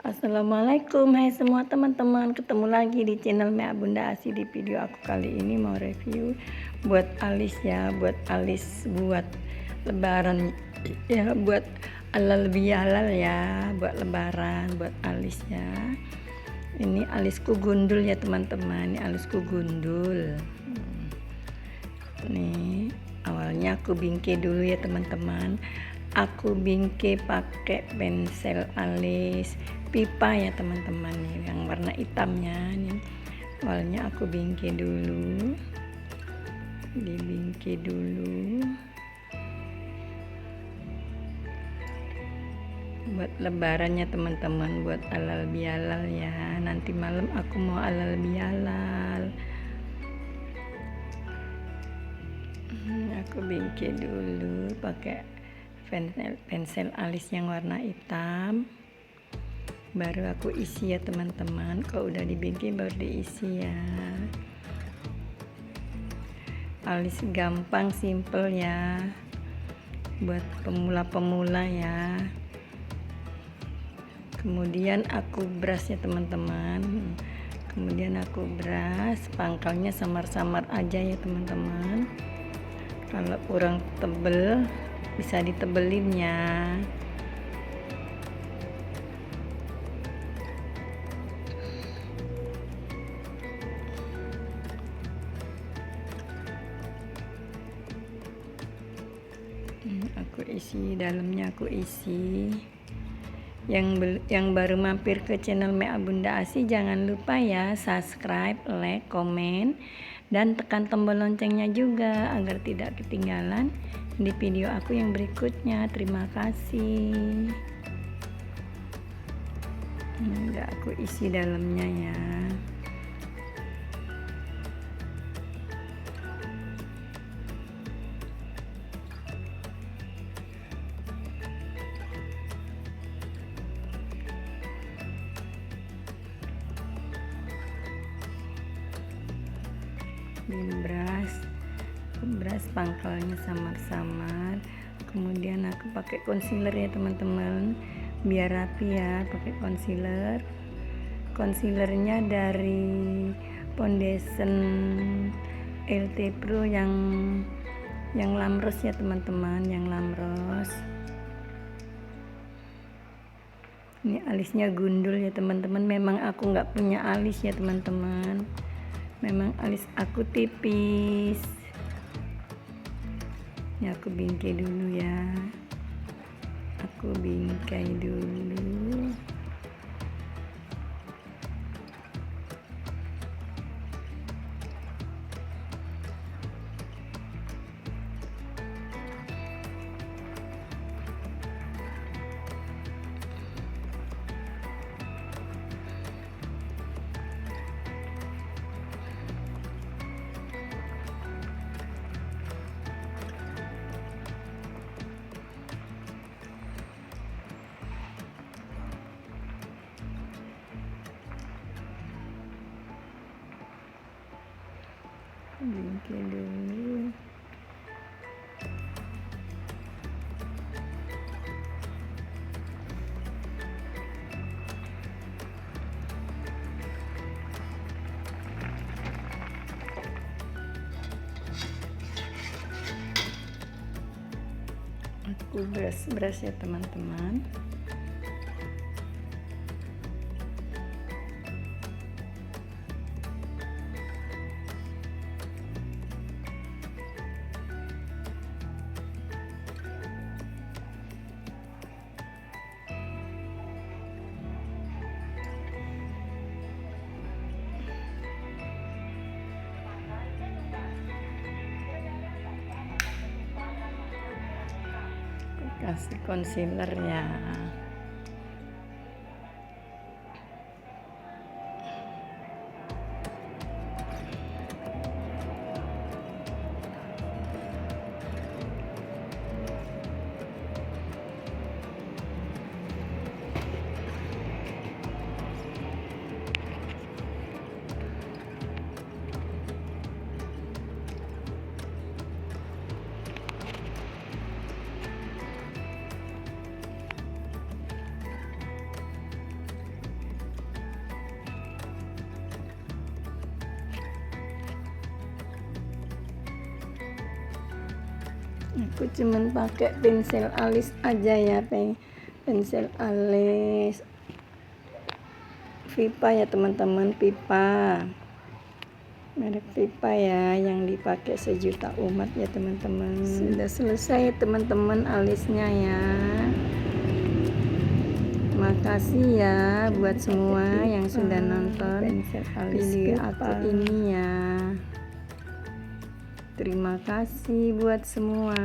Assalamualaikum, hai semua teman-teman, ketemu lagi di channel Mea Bunda Asi. Di video aku kali ini mau review buat alis ya, buat alis buat lebaran ya, buat halal bihalal ya, buat lebaran, buat alis ya. Ini alisku gundul ya teman-teman, ini alisku gundul. Nih, awalnya aku bingkai dulu ya teman-teman. Aku bingkai pakai pensel alis pipa ya teman-teman, nih yang warna hitamnya nih. Awalnya aku bingkai dulu, dibingkai dulu buat lebarannya teman-teman, buat halal bihalal ya. Nanti malam aku mau halal bihalal. Aku bingkai dulu pakai pensel alis yang warna hitam, baru aku isi ya teman-teman. Kalau udah dibingkai baru diisi ya. Alis gampang, simple ya, buat pemula-pemula ya. Kemudian aku brush ya teman-teman, kemudian aku brush, pangkalnya samar-samar aja ya teman-teman. Kalau kurang tebel bisa ditebelin ya. Aku isi dalamnya, aku isi. Yang baru mampir ke channel Mea Bunda Asi, jangan lupa ya subscribe, like, komen, dan tekan tombol loncengnya juga agar tidak ketinggalan di video aku yang berikutnya. Terima kasih. Udah aku isi dalamnya ya. Brush pangkalnya samar-samar. Kemudian aku pakai concealer ya teman-teman, biar rapi ya. Pakai concealernya dari foundation LT Pro yang lamros ya teman-teman, yang lamros. Ini alisnya gundul ya teman-teman. Memang aku nggak punya alis ya teman-teman, memang alis aku tipis. Ini aku bingkai dulu ya, aku bingkai dulu. Bingkai dulu. Aku brush ya teman-teman. Kasih concealer ya. Aku cuman pakai pensil alis aja ya, pensil alis Vipa ya teman-teman, Vipa, merek Vipa ya, yang dipakai sejuta umat ya teman-teman. Sudah selesai teman-teman alisnya ya. Makasih ya buat semua yang sudah nonton video aku ini ya. Terima kasih buat semua.